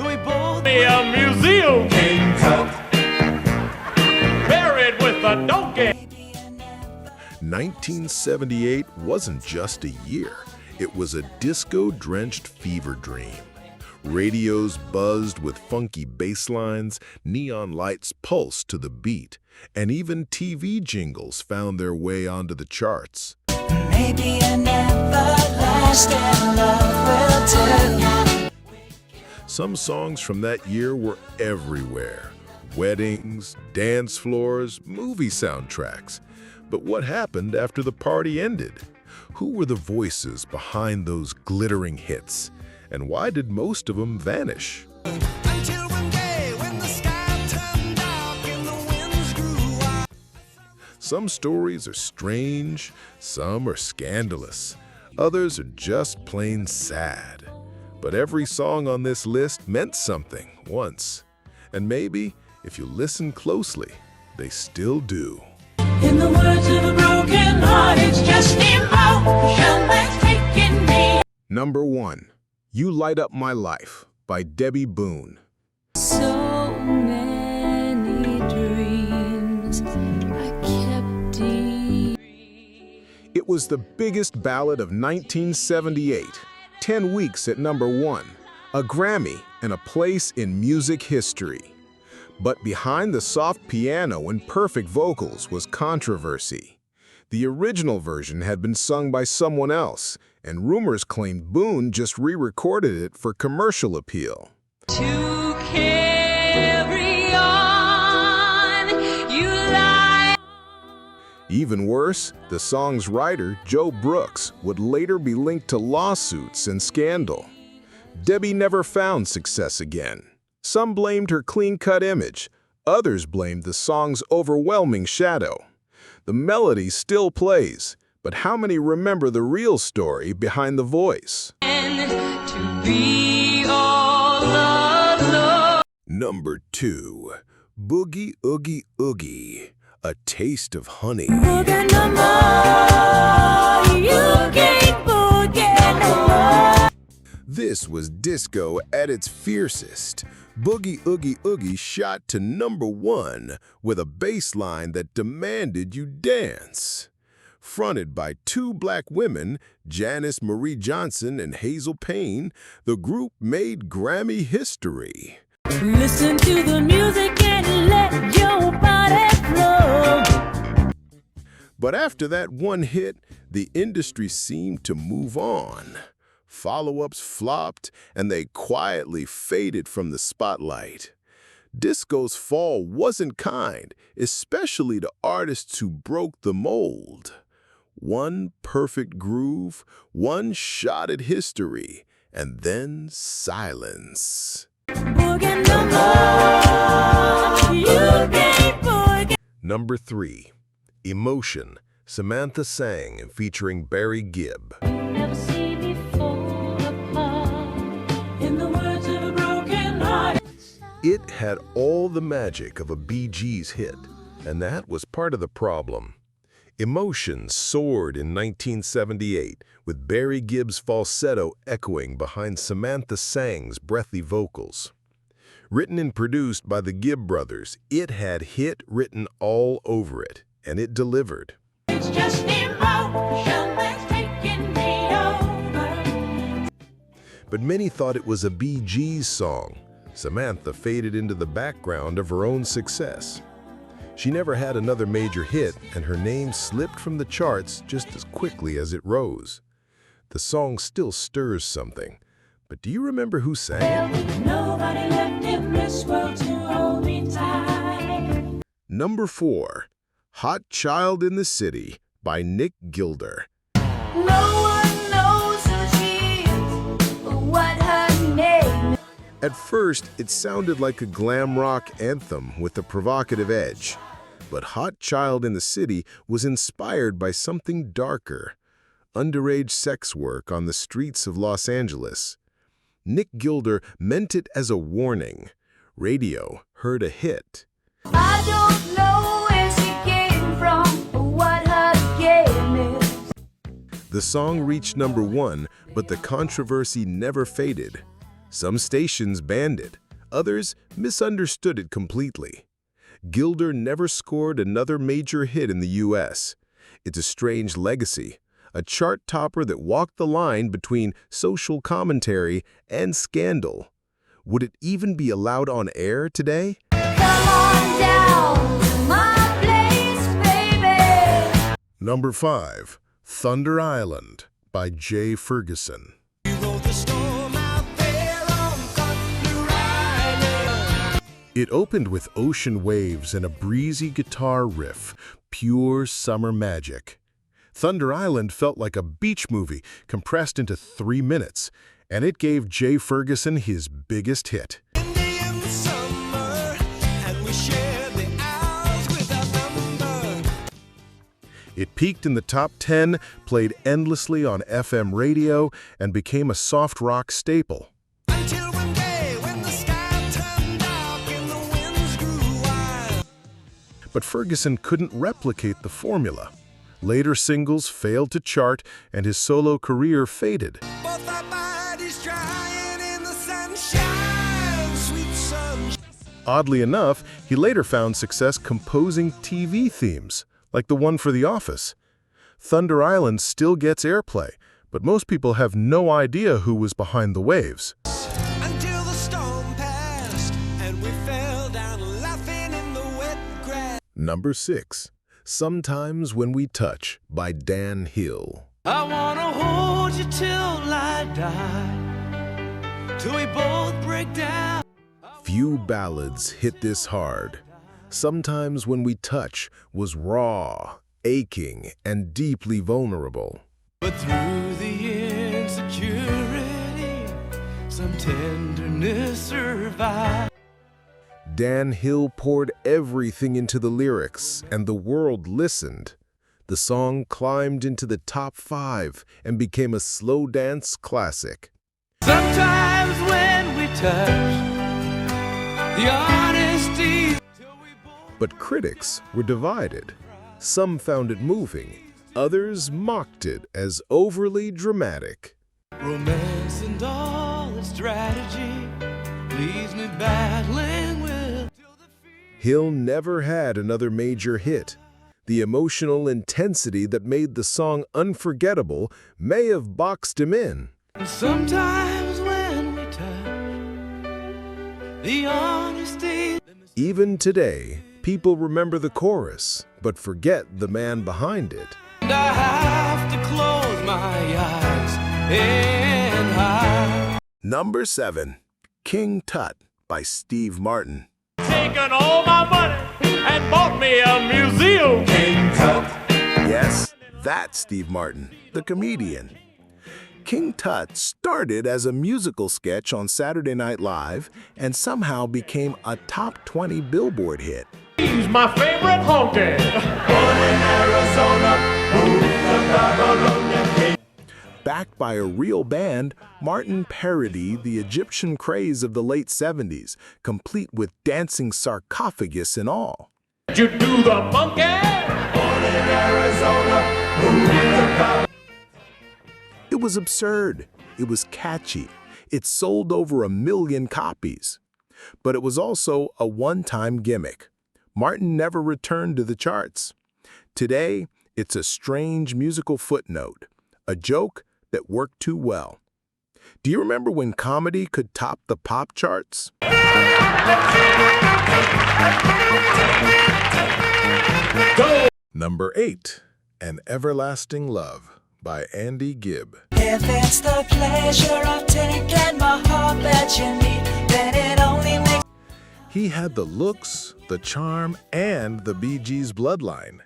we both A museum King Tut. buried with a donkey. 1978 wasn't just a year. It was a disco-drenched fever dream. Radios buzzed with funky bass lines, neon lights pulsed to the beat, and even TV jingles found their way onto the charts. Maybe an everlasting love will do. Some songs from that year were everywhere. Weddings, dance floors, movie soundtracks. But what happened after the party ended? Who were the voices behind those glittering hits? And why did most of them vanish? Until one day when the sky turned dark and the winds grew wild. Some stories are strange, some are scandalous, others are just plain sad. But every song on this list meant something once. And maybe, if you listen closely, they still do. In the words of a broken heart, it's just emotion that's taking me. Number 1. You Light Up My Life by Debbie Boone. So many dreams I kept deep. It was the biggest ballad of 1978, 10 weeks at number 1, a Grammy and a place in music history. But behind the soft piano and perfect vocals was controversy. The original version had been sung by someone else, and rumors claimed Boone just re-recorded it for commercial appeal. To carry on, you lie. Even worse, the song's writer, Joe Brooks, would later be linked to lawsuits and scandal. Debbie never found success again. Some blamed her clean-cut image. Others blamed the song's overwhelming shadow. The melody still plays, but how many remember the real story behind the voice? To be all alone. Number 2. Boogie Oogie Oogie, A Taste of Honey. Boogie no more, you can't boogie no more. This was disco at its fiercest. Boogie Oogie Oogie shot to number 1 with a bass line that demanded you dance. Fronted by 2 black women, Janice Marie Johnson and Hazel Payne, the group made Grammy history. Listen to the music and let your body flow. But after that one hit, the industry seemed to move on. Follow-ups flopped, and they quietly faded from the spotlight. Disco's fall wasn't kind, especially to artists who broke the mold. One perfect groove, one shot at history, and then silence. Boogie no more, you can't boogie. Number 3. Emotion, Samantha Sang featuring Barry Gibb. Never see me fall apart. In the words of a broken heart. It had all the magic of a Bee Gees hit, and that was part of the problem. Emotion soared in 1978, with Barry Gibb's falsetto echoing behind Samantha Sang's breathy vocals. Written and produced by the Gibb brothers, it had hit written all over it, and it delivered. It's just emotion that's taking me over. But many thought it was a Bee Gees song. Samantha faded into the background of her own success. She never had another major hit, and her name slipped from the charts just as quickly as it rose. The song still stirs something, but do you remember who sang it? Nobody left in this world to hold me tight. Number 4. Hot Child in the City by Nick Gilder. No one knows who she is or what her name is. At first, it sounded like a glam rock anthem with a provocative edge. But Hot Child in the City was inspired by something darker, underage sex work on the streets of Los Angeles. Nick Gilder meant it as a warning. Radio heard a hit. I don't know where she came from or what her game is. The song reached number 1, but the controversy never faded. Some stations banned it, others misunderstood it completely. Gilder never scored another major hit in the U.S. It's a strange legacy, a chart topper that walked the line between social commentary and scandal. Would it even be allowed on air today? Come on down to my place, baby. Number 5. Thunder Island by Jay Ferguson. You wrote the storm out there on Thunder Island. It opened with ocean waves and a breezy guitar riff, pure summer magic. Thunder Island felt like a beach movie compressed into 3 minutes, and it gave Jay Ferguson his biggest hit. Windy in the summer, and we shared the hours without number. It peaked in the top 10, played endlessly on FM radio, and became a soft rock staple. Until one day when the sky turned dark and the winds grew wild. But Ferguson couldn't replicate the formula. Later singles failed to chart, and his solo career faded. Both our bodies drying in the sunshine, sweet sunshine. Oddly enough, he later found success composing TV themes, like the one for The Office. Thunder Island still gets airplay, but most people have no idea who was behind the waves. Until the storm passed, and we fell down laughing in the wet grass. Number 6. Sometimes When We Touch by Dan Hill. I wanna hold you till I die, till we both break down. Few ballads hit this hard. Sometimes When We Touch was raw, aching, and deeply vulnerable. But through the insecurity, some tenderness survives. Dan Hill poured everything into the lyrics, and the world listened. The song climbed into the top 5 and became a slow dance classic. Sometimes when we touch, the honesty. But critics were divided. Some found it moving, others mocked it as overly dramatic. Romance and all its strategy leaves me battling with. Hill never had another major hit. The emotional intensity that made the song unforgettable may have boxed him in. And sometimes when we touch, the honesty. Even today, people remember the chorus, but forget the man behind it. And I have to close my eyes and hide. Number 7. King Tut by Steve Martin. Taken all my money and bought me a museum. King Tut. Yes, that's Steve Martin, the comedian. King Tut started as a musical sketch on Saturday Night Live and somehow became a top 20 Billboard hit. He's my favorite honky. Born in Arizona, moved to Babylonia. Backed by a real band, Martin parodied the Egyptian craze of the late 70s, complete with dancing sarcophagus and all. Did you do the monkey? Born in Arizona, moved to Babylonia. It was absurd. It was catchy. It sold over 1 million copies. But it was also a one-time gimmick. Martin never returned to the charts. Today, it's a strange musical footnote, a joke that worked too well. Do you remember when comedy could top the pop charts? Number 8. An Everlasting Love by Andy Gibb. If it's the pleasure of taking my heart that you need, then it only makes. He had the looks, the charm, and the Bee Gees bloodline.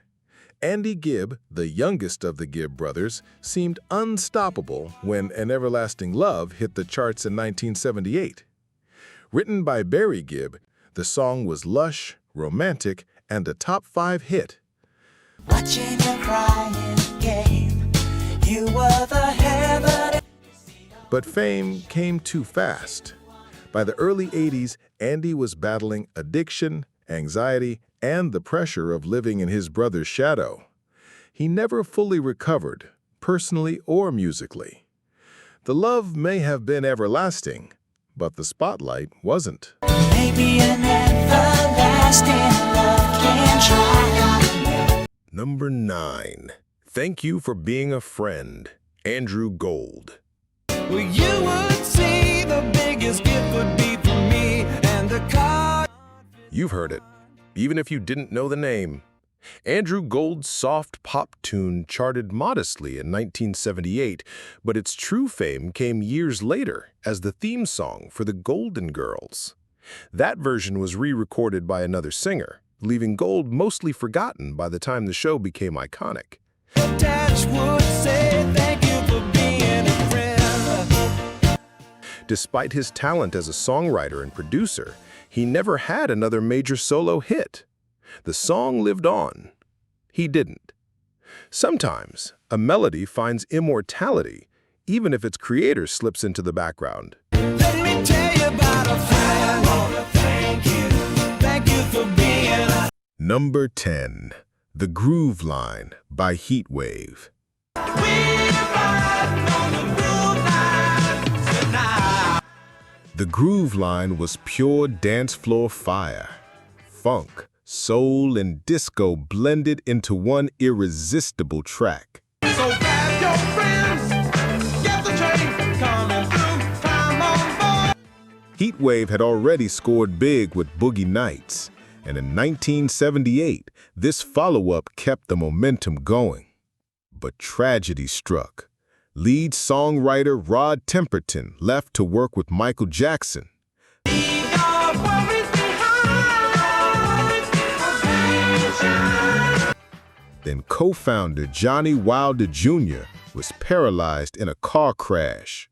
Andy Gibb, the youngest of the Gibb brothers, seemed unstoppable when An Everlasting Love hit the charts in 1978. Written by Barry Gibb, the song was lush, romantic, and a top 5 hit. Watching you crying game, you were the heaven. But fame came too fast. By the early 80s, Andy was battling addiction, anxiety, and the pressure of living in his brother's shadow. He never fully recovered, personally or musically. The love may have been everlasting, But the spotlight wasn't. Maybe an everlasting love can try. Number 9. Thank You for Being a Friend, Andrew Gold. Well, you would see the biggest gift would be for me and the car. You've heard it, even if you didn't know the name. Andrew Gold's soft pop tune charted modestly in 1978, but its true fame came years later as the theme song for the Golden Girls. That version was re-recorded by another singer, leaving Gold mostly forgotten by the time the show became iconic. Dash would say thank you for being a friend. Despite his talent as a songwriter and producer, he never had another major solo hit. The song lived on. He didn't. Sometimes, a melody finds immortality, even if its creator slips into the background. Let me tell you about a friend. I wanna thank you for being a Number 10. The Groove Line by Heatwave. The Groove Line was pure dance floor fire. Funk, soul, and disco blended into one irresistible track. So grab your friends, get the train coming through, come on board. Heatwave had already scored big with Boogie Nights, and in 1978, this follow-up kept the momentum going. But tragedy struck. Lead songwriter Rod Temperton left to work with Michael Jackson. Then co-founder Johnny Wilder Jr. was paralyzed in a car crash.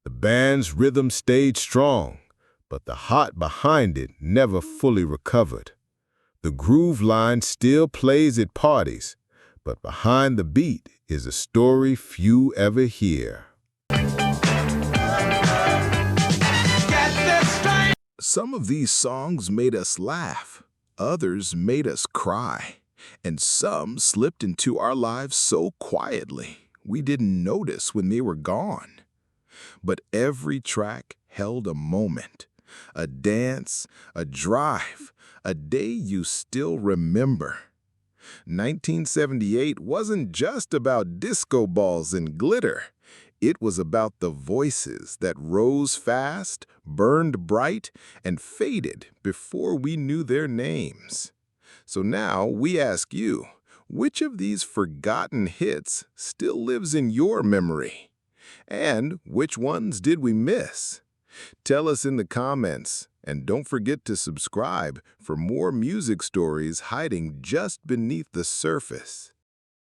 The band's rhythm stayed strong, but the heart behind it never fully recovered. The Groove Line still plays at parties, but behind the beat is a story few ever hear. Some of these songs made us laugh, others made us cry, and some slipped into our lives so quietly we didn't notice when they were gone. But every track held a moment, a dance, a drive, a day you still remember. 1978 wasn't just about disco balls and glitter. It was about the voices that rose fast, burned bright, and faded before we knew their names. So now we ask you, which of these forgotten hits still lives in your memory? And which ones did we miss? Tell us in the comments, and don't forget to subscribe for more music stories hiding just beneath the surface.